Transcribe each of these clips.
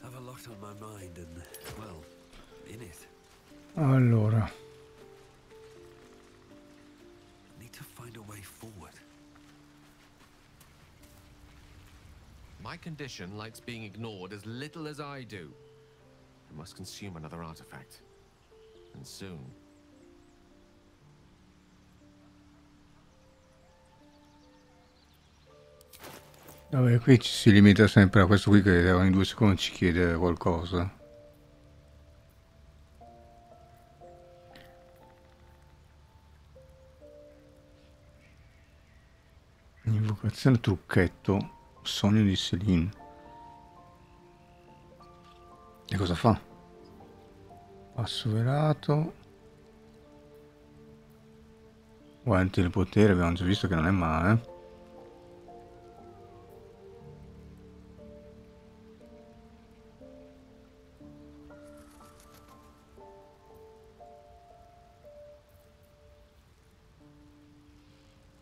Have a lot on my mind and, well, in it. Allora. Need to find a way forward. My condition likes being ignored as little as I do. I must consume another artifact. And soon. Vabbè, qui ci si limita sempre a questo qui che ogni 2 secondi ci chiede qualcosa. Invocazione trucchetto, sogno di Celine. E cosa fa? Passo velato. Guanti del potere, abbiamo già visto che non è male.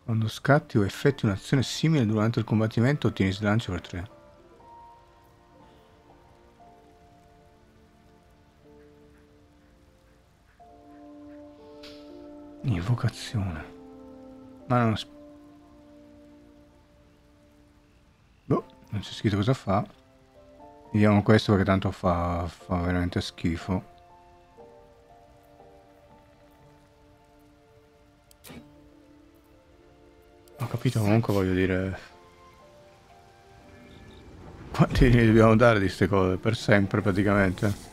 Quando scatti o effettui un'azione simile durante il combattimento ottieni slancio per 3. Invocazione. Ma non... Boh, non c'è scritto cosa fa. Vediamo questo perché tanto fa veramente schifo. Ho capito, comunque voglio dire... Quanti ne dobbiamo dare di queste cose? Per sempre praticamente.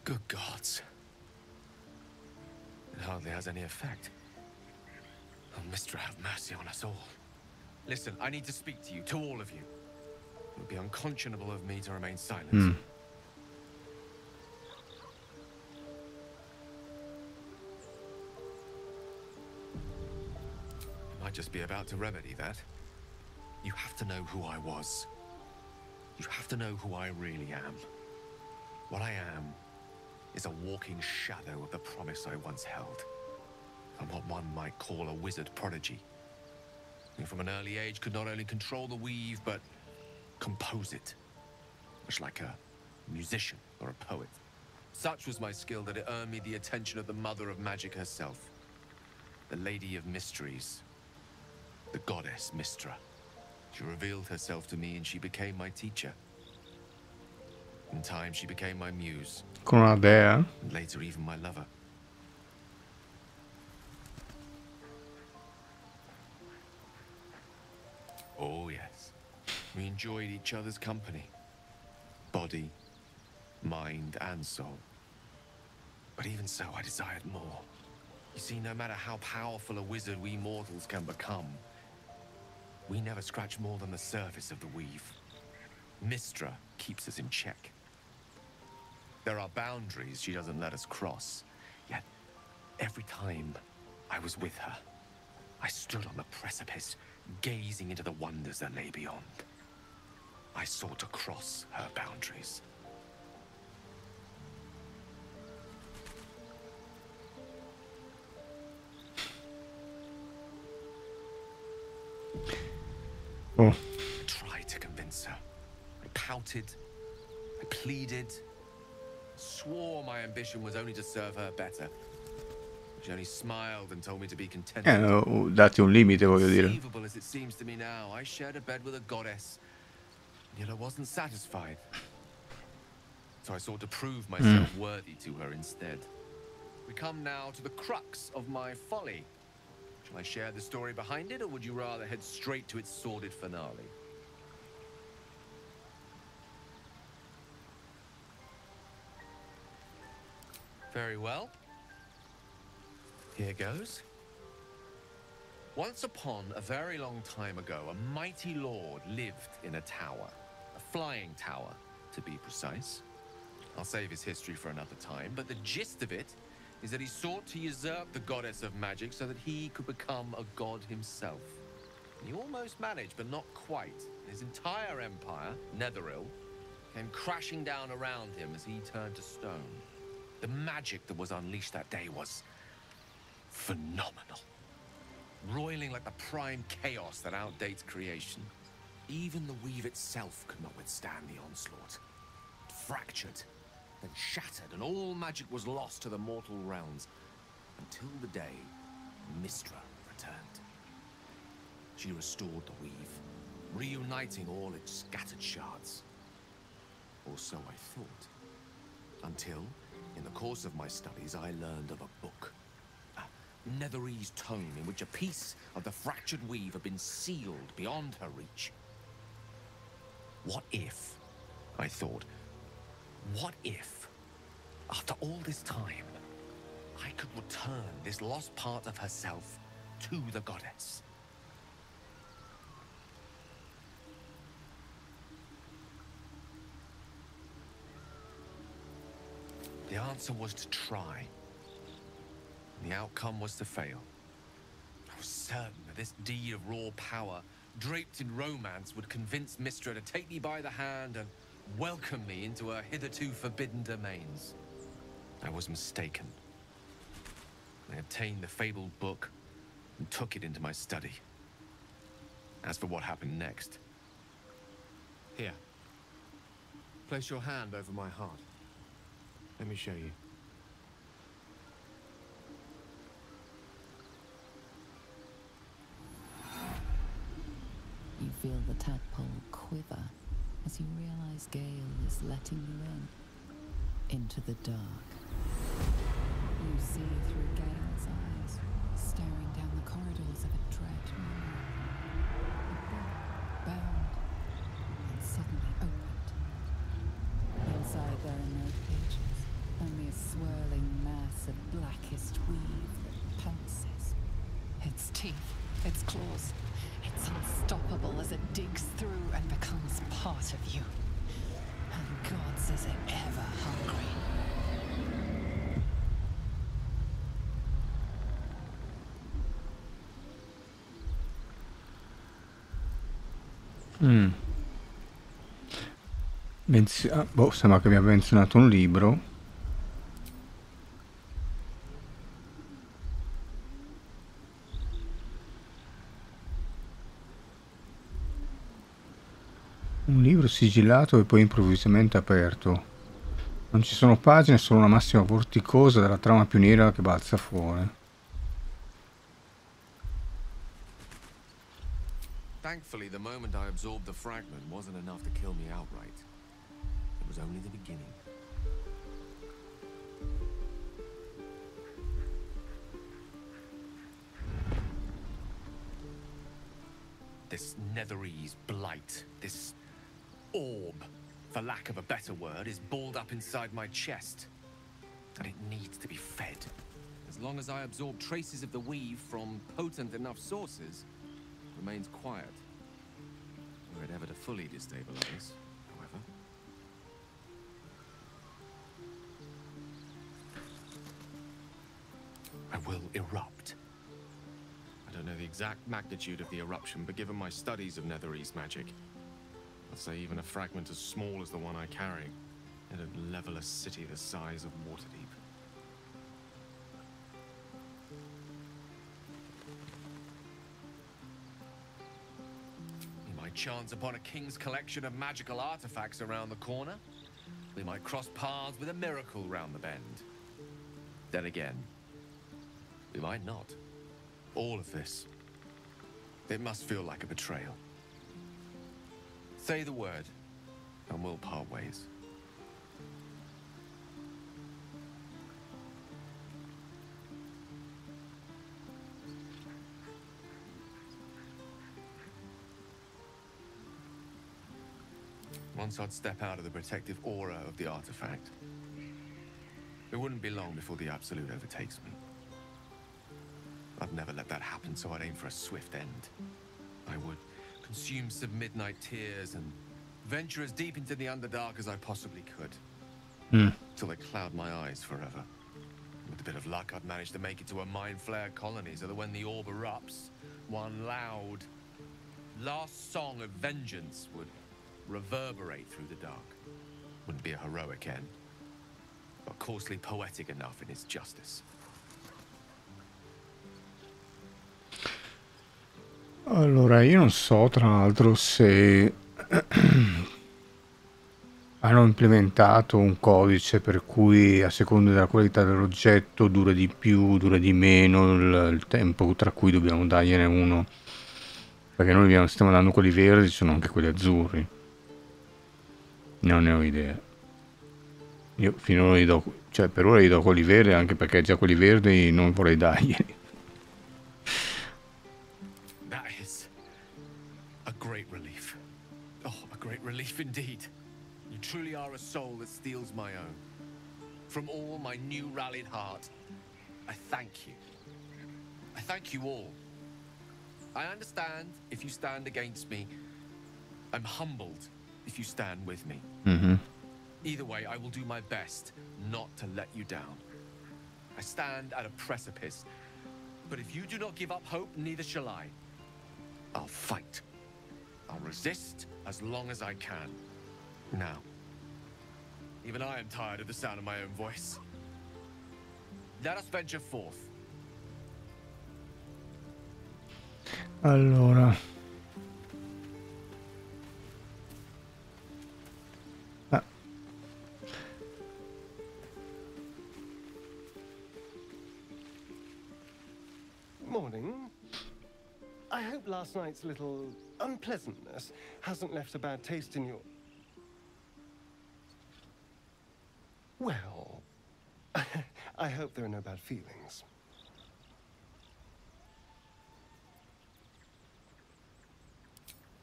Good gods. It hardly has any effect. Oh, Mistra, have mercy on us all. Listen, I need to speak to you, to all of you. It would be unconscionable of me to remain silent. I might just be about to remedy that. You have to know who I was. You have to know who I really am. What I am is a walking shadow of the promise I once held. I'm what one might call a wizard prodigy, who from an early age could not only control the weave, but compose it, much like a musician or a poet. Such was my skill that it earned me the attention of the mother of magic herself, the Lady of Mysteries, the goddess Mistra. She revealed herself to me and she became my teacher. In time, she became my muse. Con una dea. And later, even my lover. Oh, yes. We enjoyed each other's company. Body, mind, and soul. But even so, I desired more. You see, no matter how powerful a wizard we mortals can become, we never scratch more than the surface of the weave. Mistra keeps us in check. There are boundaries she doesn't let us cross. Yet, every time I was with her, I stood on the precipice, gazing into the wonders that lay beyond. I sought to cross her boundaries. Oh. I tried to convince her. I pouted. I pleaded. Swore my ambition was only to serve her better. She only smiled and told me to be content. Dati un limite, voglio dire. Conceivable as it seems to me now, I shared a bed with a goddess, yet I wasn't satisfied. So I sought to prove myself worthy to her instead. We come now to the crux of my folly. Shall I share the story behind it, or would you rather head straight to its sordid finale? Very well. Here goes. Once upon a very long time ago, a mighty lord lived in a tower. A flying tower, to be precise. I'll save his history for another time, but the gist of it is that he sought to usurp the goddess of magic so that he could become a god himself. He almost managed, but not quite. His entire empire, Netheril, came crashing down around him as he turned to stone. The magic that was unleashed that day was phenomenal. Roiling like the prime chaos that outdates creation. Even the weave itself could not withstand the onslaught. It fractured, then shattered, and all magic was lost to the mortal realms. Until the day MOSTRA returned. She restored the weave, reuniting all its scattered shards. Or so I thought. Until, in the course of my studies, I learned of a book. A Netherese tome in which a piece of the fractured weave had been sealed beyond her reach. What if, I thought, what if, after all this time, I could return this lost part of herself to the goddess? The answer was to try. And the outcome was to fail. I was certain that this deed of raw power, draped in romance, would convince MOSTRA to take me by the hand and welcome me into her hitherto forbidden domains. I was mistaken. I obtained the fabled book and took it into my study. As for what happened next... Here. Place your hand over my heart. Let me show you. You feel the tadpole quiver as you realize Gale is letting you into the dark. You see through Gale's eyes, staring down the corridors of a dread memory. A book bound and suddenly opened. Inside there are no pages, only a swirling mass of blackest weave that pounces. Its teeth, its claws, it's unstoppable as it digs through and becomes part of you. And gods, is it ever hungry. Sembra che abbia menzionato un libro. Un libro sigillato e poi improvvisamente aperto. Non ci sono pagine, solo una massima vorticosa della trama pioniera che balza fuori. Thankfully, the moment I absorbed the fragment wasn't enough to kill me outright. It was only the beginning. This Netherese blight, this orb, for lack of a better word, is balled up inside my chest. And it needs to be fed. As long as I absorb traces of the weave from potent enough sources, it remains quiet. Were it ever to fully destabilize, however. I will erupt. I don't know the exact magnitude of the eruption, but given my studies of Netherese magic, I'd say even a fragment as small as the one I carry, it'd level a city the size of Waterdeep. We might chance upon a king's collection of magical artifacts around the corner. We might cross paths with a miracle round the bend. Then again, we might not. All of this, it must feel like a betrayal. Say the word, and we'll part ways. Once I'd step out of the protective aura of the artifact, it wouldn't be long before the Absolute overtakes me. I'd never let that happen, so I'd aim for a swift end. I would consume some midnight tears and venture as deep into the Underdark as I possibly could. Till they cloud my eyes forever. With a bit of luck, I'd manage to make it to a mind flare colony so that when the orb erupts, one loud, last song of vengeance would reverberate through the dark. Wouldn't be a heroic end, but coarsely poetic enough in its justice. Allora, io non so tra l'altro se hanno implementato un codice per cui a seconda della qualità dell'oggetto dura di più, dura di meno il tempo tra cui dobbiamo dargliene uno. Perché noi stiamo dando quelli verdi, ci sono anche quelli azzurri. Non ne ho idea. Io finora gli do, cioè per ora gli do quelli verdi anche perché già quelli verdi non vorrei darglieli. That is a great relief. Oh, a great relief indeed. You truly are a soul that steals my own. From all my new rallied heart, I thank you. I thank you all. I understand if you stand against me. I'm humbled if you stand with me. Either way, I will do my best not to let you down. I stand at a precipice, but if you do not give up hope, neither shall I. I'll fight. I'll resist as long as I can. Now, even I am tired of the sound of my own voice. Let us venture forth. Allora. Morning. I hope last night's little unpleasantness hasn't left a bad taste in your... Well, I hope there are no bad feelings.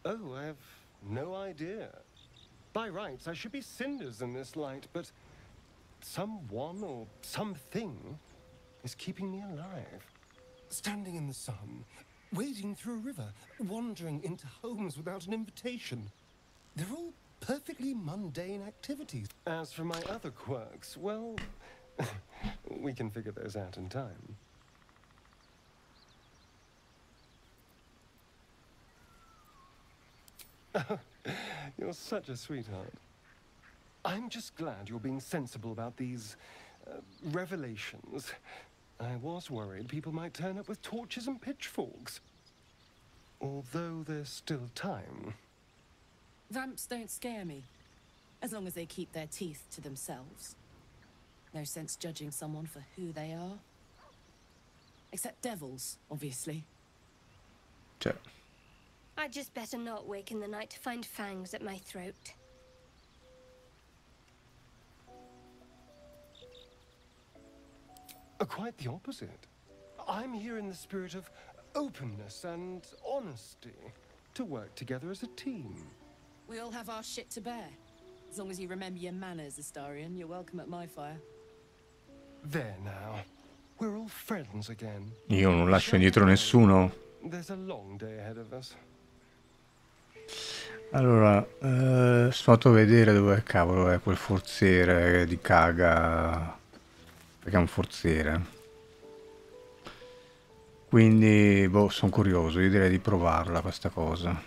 Oh, I have no idea. By rights, I should be cinders in this light, but someone or something is keeping me alive. Standing in the sun, wading through a river, wandering into homes without an invitation. They're all perfectly mundane activities. As for my other quirks, well, we can figure those out in time. You're such a sweetheart. I'm just glad you're being sensible about these revelations. I was worried people might turn up with torches and pitchforks. Although there's still time. Vamps don't scare me, as long as they keep their teeth to themselves. No sense judging someone for who they are. Except devils, obviously. Cioè. I'd just better not wake in the night to find fangs at my throat. Quite the opposite. I'm here in the spirit of openness and honesty, to work together as a team. We all have our shit to bear. As long as you remember your manners, Astarion, you're welcome at my fire. There now. We're all friends again. Io non lascio indietro nessuno. There's a long day ahead of us. Allora, fatto vedere dove cavolo è quel forziere di caga. Perché è un forziere. Quindi, boh, sono curioso. Io direi di provarla questa cosa.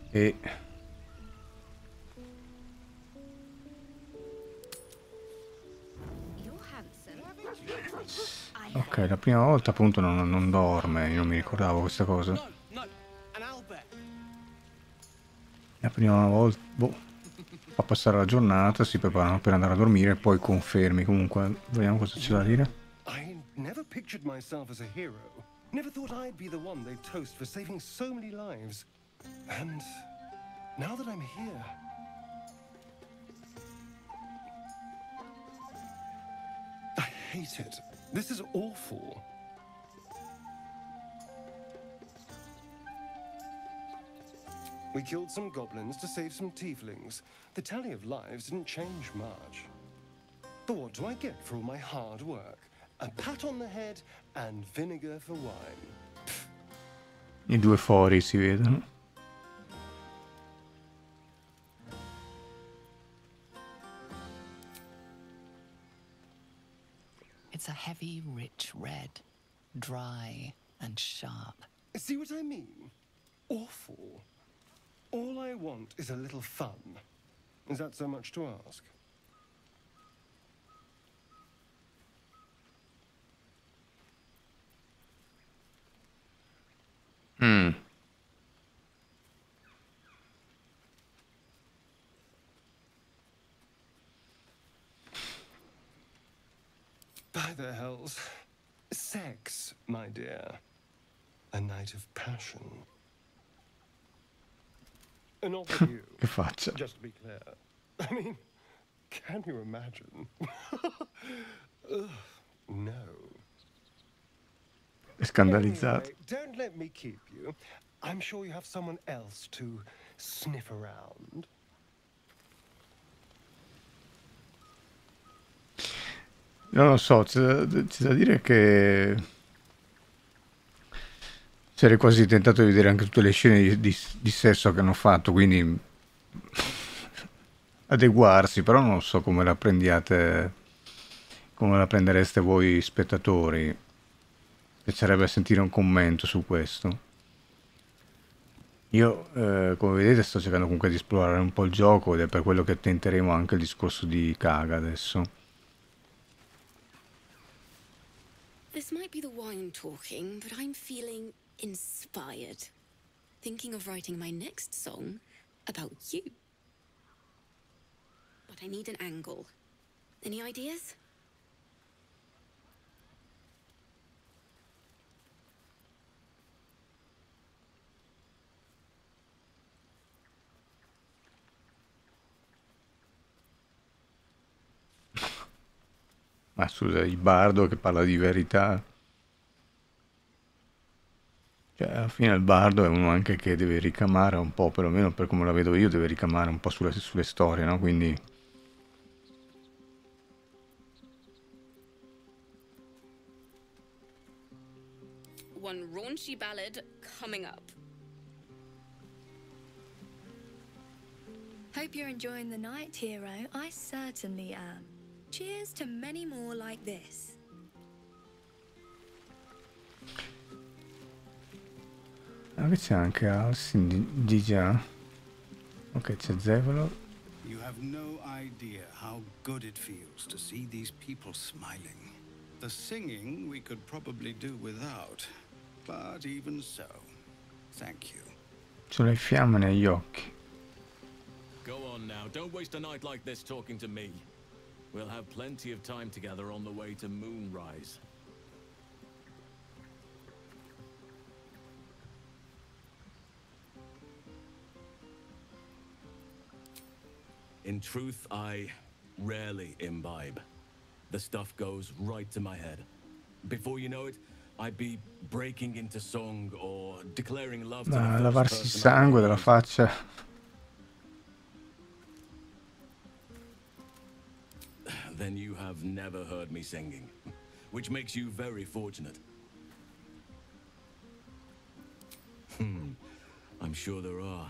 E... ok, la prima volta appunto non dorme. Io non mi ricordavo questa cosa. La prima volta, boh, fa passare la giornata, si preparano per andare a dormire e poi confermi. Comunque, vediamo cosa c'è da dire. I never pictured myself as a hero. Never thought I'd be the one they'd toast for saving so many lives. And now that I'm here... I hate it. This is awful. We killed some goblins to save some tieflings. The tally of lives didn't change much. But what do I get for all my hard work? A pat on the head and vinegar for wine. Pfft. I due fori si vedono. It's a heavy, rich red, dry and sharp. See what I mean? Awful. All I want is a little fun. Is that so much to ask? By the hells. Sex, my dear. A night of passion. And not with you. Che faccia? Just to be clear. I mean, can you imagine? Ugh, no. È scandalizzato. Anyway, don't let me keep you. I'm sure you have someone else to sniff around. Non lo so, c'è da dire che sarei quasi tentato di vedere anche tutte le scene di sesso che hanno fatto, quindi adeguarsi, però non so come la prendiate, come la prendereste voi spettatori. Piacerebbe sentire un commento su questo. Io, come vedete, sto cercando comunque di esplorare un po' il gioco ed è per quello che tenteremo anche il discorso di Kaga adesso. This might be the wine talking, but I'm feeling inspired. Thinking of writing my next song about you. But I need an angle. Any ideas? Ma scusa, il bardo che parla di verità. Cioè, alla fine il bardo è uno anche che deve ricamare un po', perlomeno per come la vedo io, deve ricamare un po' sulle storie, no? Quindi... One raunchy ballad coming up. Hope you're enjoying the night, hero. I certainly am. Cheers to many more like this. Che c'è anche Alcin di già. Ok, c'è Zevolo. You have no idea how good it feels to see these people smiling. The singing we could probably do without, but even so, thank you. C'ho le fiamme negli occhi. Go on now, don't waste a night like this talking to me. We'll have plenty of time together on the way to moonrise. In truth, I rarely imbibe. The stuff goes right to my head. Before you know it, I'd be breaking into song or declaring love to the first Lavarsi il person sangue dalla faccia. Then you have never heard me singing, which makes you very fortunate. I'm sure there are.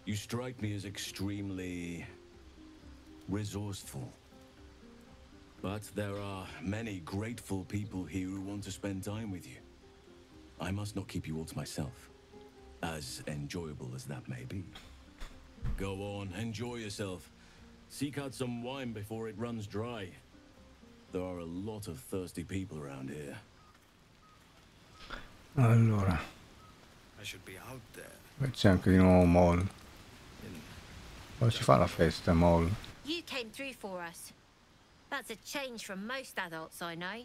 You strike me as extremely resourceful. But there are many grateful people here who want to spend time with you. I must not keep you all to myself, as enjoyable as that may be. Go on, enjoy yourself. Seek out some wine before it runs dry. There are a lot of thirsty people around here. Allora, I should be out there. c'è anche di nuovo Mol. Poi ci fa la festa, Mol. You came through for us. That's a change from most adults I know.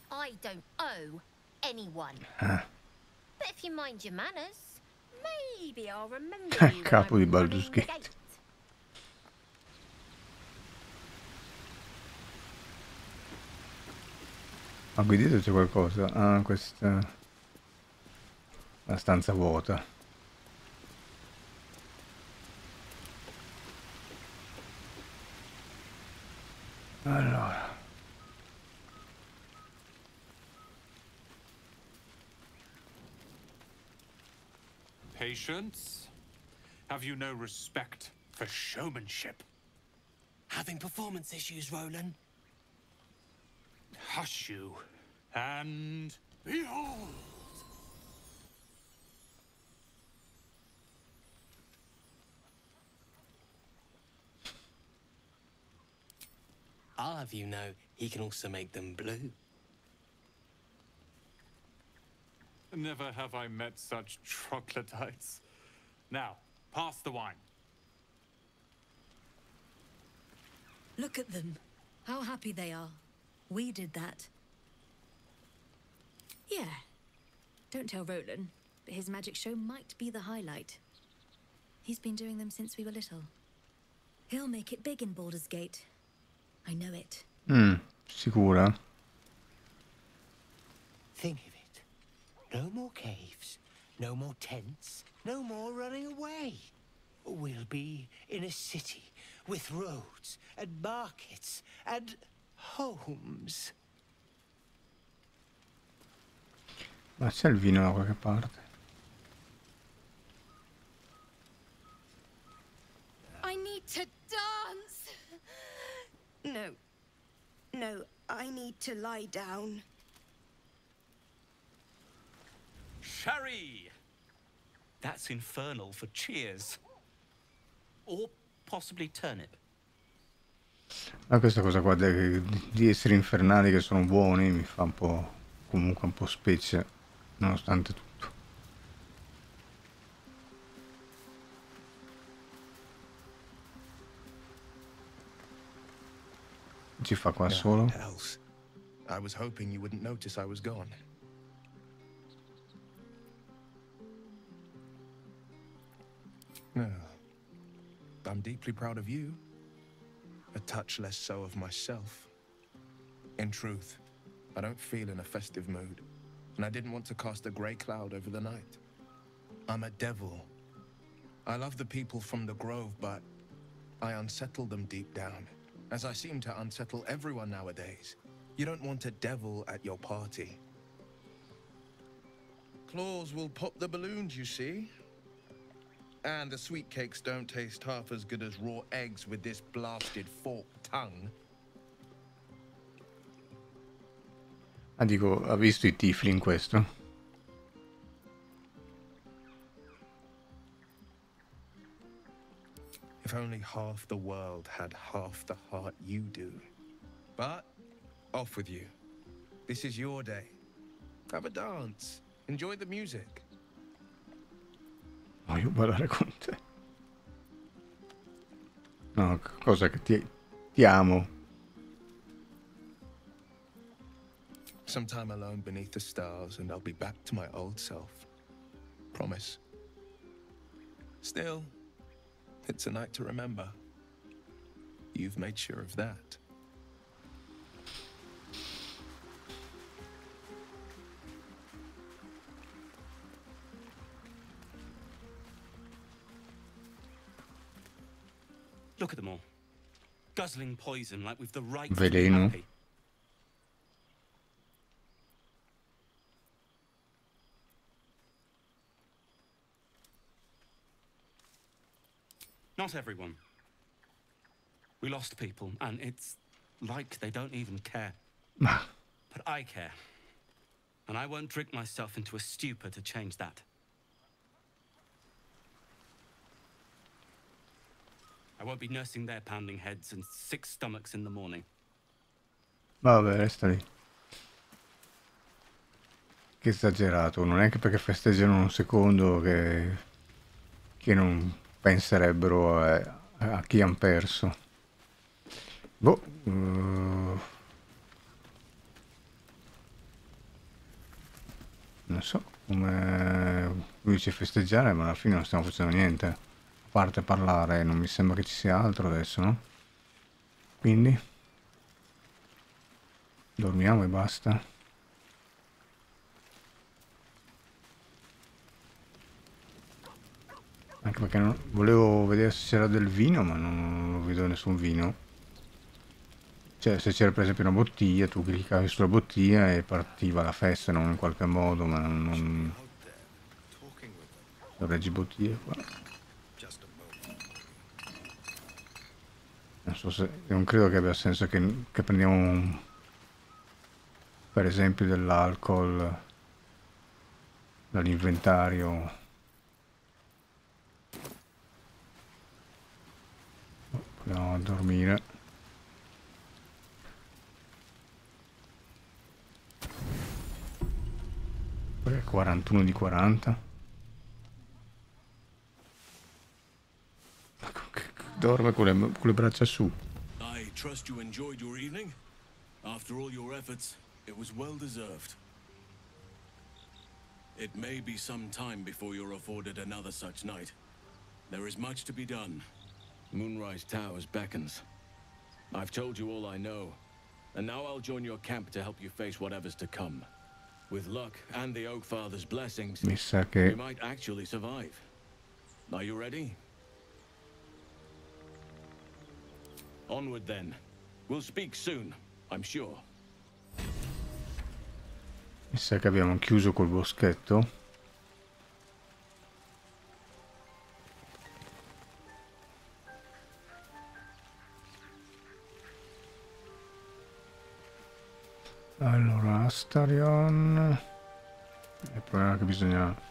I don't owe anyone. But if you mind your manners, maybe I'll remember you when Capo di I'm Baldur's running the Gate. gate. Ma qui dietro c'è qualcosa. Ah, questa... la stanza vuota. Allora. Patience? Have you no respect for showmanship? Having performance issues, Roland? Hush you, and behold! I'll have you know, he can also make them blue. Never have I met such troglodytes. Now, pass the wine. Look at them. How happy they are. We did that. Yeah. Don't tell Roland, but his magic show might be the highlight. He's been doing them since we were little. He'll make it big in Baldur's Gate. I know it. Sicura? Think of it. No more caves, no more tents, no more running away. We'll be in a city with roads and markets and homes. Ma c'è il vino da qualche parte? I need to dance! No. No, I need to lie down. Sherry! That's infernal for cheers. Or possibly turnip. Ma questa cosa qua di esseri infernali che sono buoni mi fa un po', comunque un po' specie, nonostante tutto. Ci fa qua solo? Else. I was hoping you wouldn't notice I was gone. No. I'm deeply proud of you. A touch less so of myself. In truth, I don't feel in a festive mood, and I didn't want to cast a grey cloud over the night. I'm a devil. I love the people from the Grove, but I unsettle them deep down, as I seem to unsettle everyone nowadays. You don't want a devil at your party. Claws will pop the balloons, you see. And the sweet cakes don't taste half as good as raw eggs with this blasted forked tongue. Ah, dico, ha visto i tifli in questo? If only half the world had half the heart you do. But, off with you. This is your day. Have a dance. Enjoy the music. Voglio ballare con te. No, cosa che ti amo. Some time alone beneath the stars and I'll be back to my old self. Promise. Still, it's a night to remember. You've made sure of that. Look at them all. Guzzling poison like we've the right Veleno. to be happy. Not everyone. We lost people, and it's like they don't even care. But I care. And I won't drink myself into a stupor to change that. I won't be nursing their pounding heads and sick stomachs in the morning. Vabbè, resta lì. Che esagerato, non è che perché festeggiano un secondo che non penserebbero a chi han perso. Boh. Non so come lui dice festeggiare, ma alla fine non stiamo facendo niente. A parte parlare, non mi sembra che ci sia altro adesso, no? Quindi dormiamo e basta. Anche perché volevo vedere se c'era del vino, ma non vedo nessun vino. Cioè, se c'era per esempio una bottiglia, tu cliccavi sulla bottiglia e partiva la festa, non in qualche modo, ma non reggi bottiglie qua. Non so se... non credo che abbia senso che prendiamo per esempio dell'alcol dall'inventario. Andiamo a dormire. Poi è 41 di 40. Dorme con le braccia su. trust you enjoyed your evening. After all your efforts, it was well deserved. It may be some time before you're afforded another such night. There is much to be done. Moonrise Towers beckons. I've told you all I know, and now I'll join your camp to help you face whatever's to come. With luck and the Oak Father's blessings, Mi sa che we might actually survive. Are you ready? Onward then. We'll speak soon, I'm sure. mi sa che abbiamo chiuso col boschetto. Allora, Astarion. Il problema è che bisogna...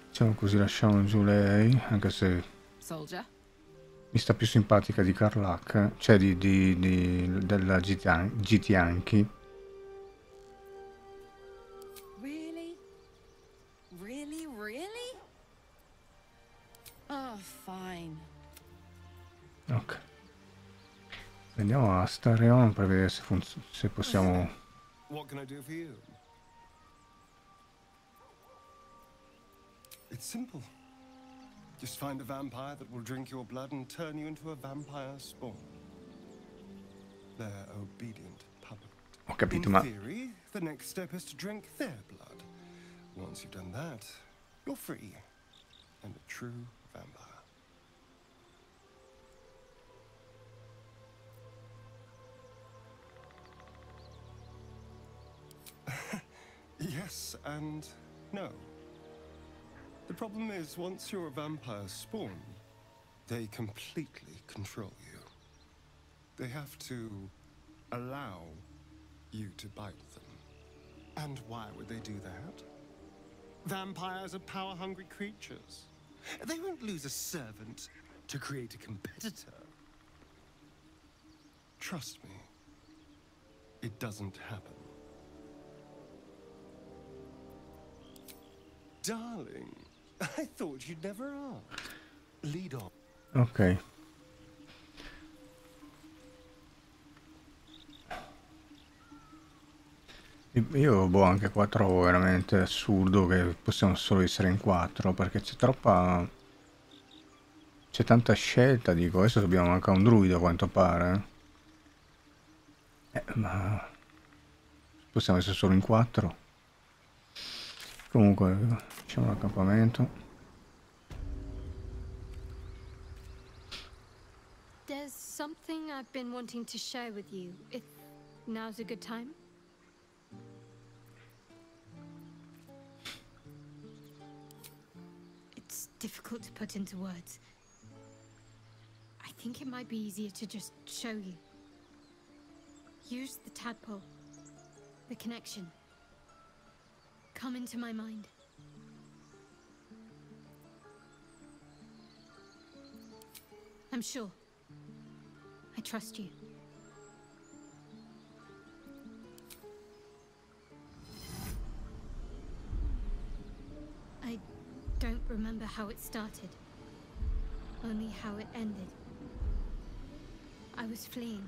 Diciamo così, lasciamo giù lei, anche se Soldier. mi sta più simpatica di Carlac, cioè della GT Anki. Really? Really, really? Oh, fine. Ok. Andiamo a Astarion per vedere se possiamo... What can I do for you? It's simple. Just find a vampire that will drink your blood and turn you into a vampire spawn. Their obedient puppet. Ho capito, In ma... theory, the next step is to drink their blood. Once you've done that, you're free and a true vampire. Yes and no. The problem is, once you're a vampire spawn, they completely control you. They have to allow you to bite them. And why would they do that? Vampires are power-hungry creatures. They won't lose a servant to create a competitor. Trust me, it doesn't happen. Darling, I thought you'd never ask. Lead on. Ok. Io boh, anche qua trovo veramente assurdo che possiamo solo essere in 4, perché c'è troppa... c'è tanta scelta, dico. Adesso dobbiamo anche un druido a quanto pare. Ma... possiamo essere solo in 4. Comunque, facciamo l'accampamento. There's something I've been wanting to share with you, if now's a good time. It's difficult to put into words. I think it might be easier to just show you. Use the tadpole, the connection. Come into my mind. I'm sure. I trust you. I don't remember how it started, only how it ended. I was fleeing.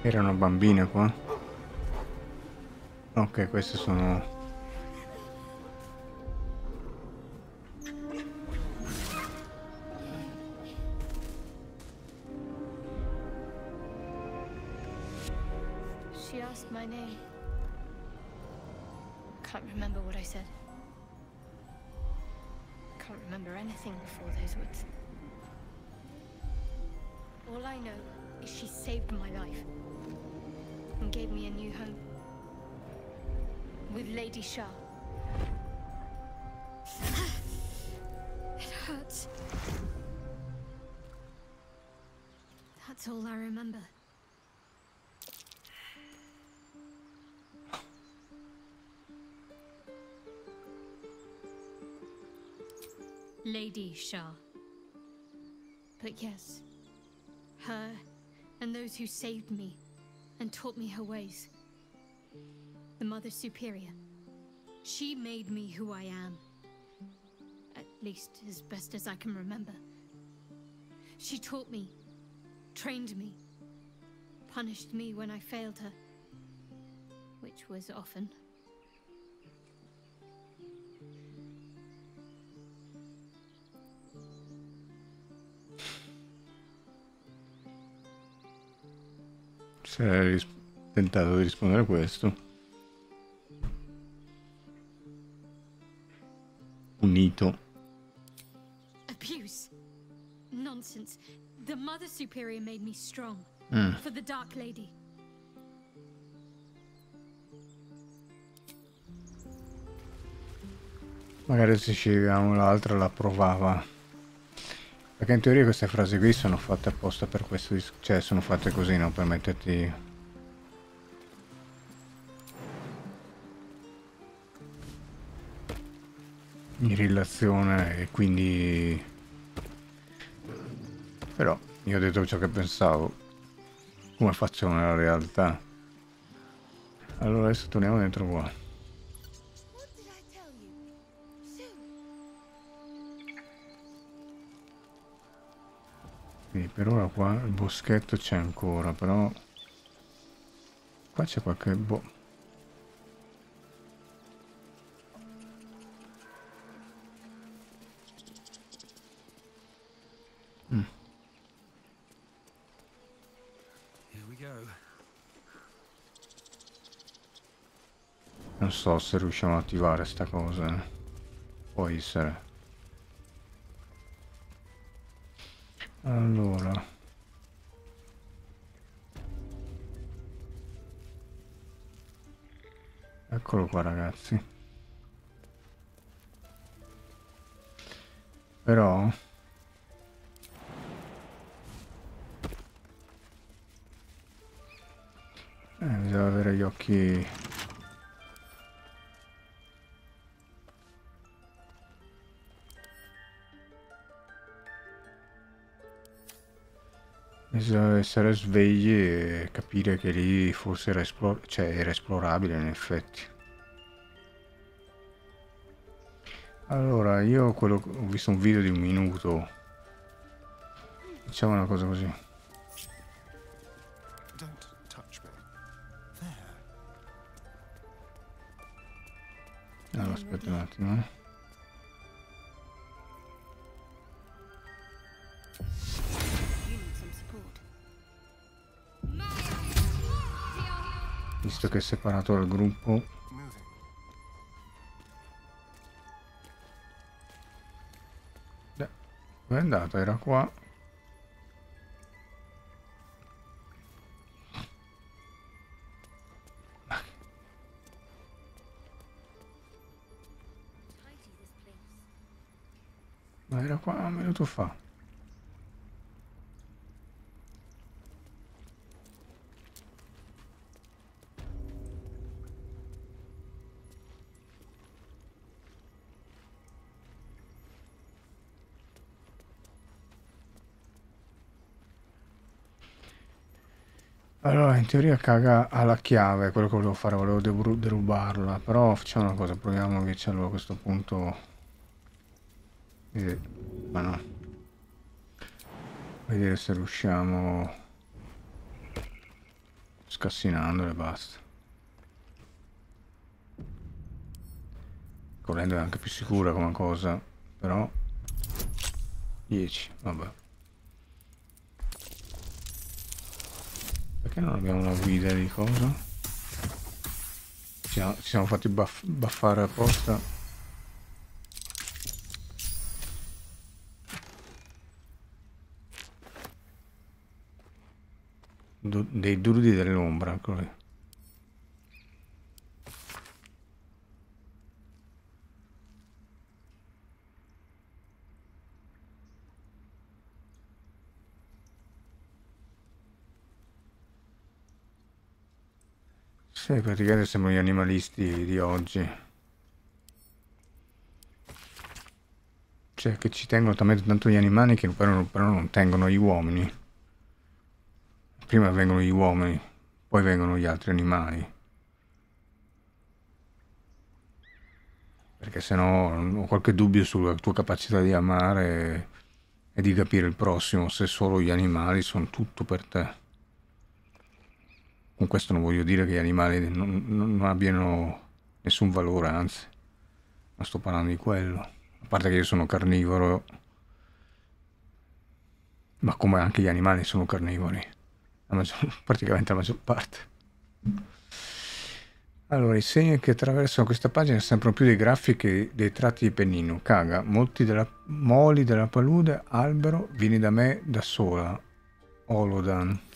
Erano bambine qua. Ok, queste sono... She asked my name. Can't remember what I said. Can't remember anything before those words. All I know is she saved my life and gave me a new home with Lady Shah. It hurts. That's all I remember. Lady Shah. But yes, her and those who saved me and taught me her ways. The Mother Superior. She made me who I am. At least as best as I can remember. She taught me, trained me, punished me when I failed her, which was often. Se hai tentato di rispondere a questo. Unito. Abuse. Nonsense. The Mother Superior made me strong. For the Dark Lady. Magari se scegliamo l'altra la provava. Perché in teoria queste frasi qui sono fatte apposta per questo, cioè sono fatte così, no? Per metterti in relazione e quindi... Però io ho detto ciò che pensavo, come faccio nella realtà. Allora adesso torniamo dentro qua. Quindi per ora qua il boschetto c'è ancora, però qua c'è qualche Here we go. Non so se riusciamo ad attivare sta cosa. Può essere. Allora, eccolo qua ragazzi. Però bisogna avere gli occhi. Bisogna essere svegli e capire che lì forse era, era esplorabile in effetti. Allora, io ho visto un video di 1 minuto. Diciamo una cosa così. Allora, aspetta un attimo. Visto che è separato dal gruppo, dove è andata? Era qua. Ma era qua 1 minuto fa. Allora, in teoria caga alla chiave, quello che volevo fare, volevo derubarla, però facciamo una cosa, proviamo che c'è allora a questo punto... ma no. Vedere se riusciamo... Scassinandole e basta. Correndo è anche più sicura come cosa, però... 10, vabbè. Perché non abbiamo una guida di cosa? Ci siamo fatti baffare apposta. dei druidi dell'ombra, eccolo lì. Sì, praticamente sembrano gli animalisti di oggi. Cioè che ci tengono talmente tanto gli animali che però non tengono gli uomini. Prima vengono gli uomini, poi vengono gli altri animali. Perché sennò ho qualche dubbio sulla tua capacità di amare e di capire il prossimo, se solo gli animali sono tutto per te. Con questo non voglio dire che gli animali non abbiano nessun valore, anzi, non sto parlando di quello. A parte che io sono carnivoro, ma come anche gli animali sono carnivori, praticamente la maggior parte. Allora, i segni che attraversano questa pagina sembrano più dei graffi che dei tratti di pennino. Caga, moli della palude, albero, vieni da me da sola. Olodan.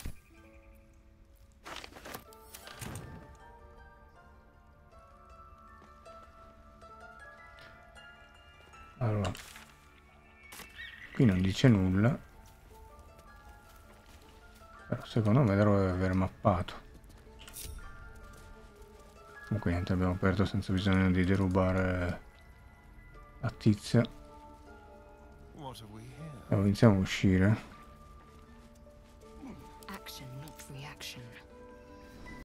Allora, qui non dice nulla, però secondo me dovrebbe aver mappato. Comunque niente, abbiamo aperto senza bisogno di derubare la tizia. Allora, iniziamo a uscire. Action, not reaction.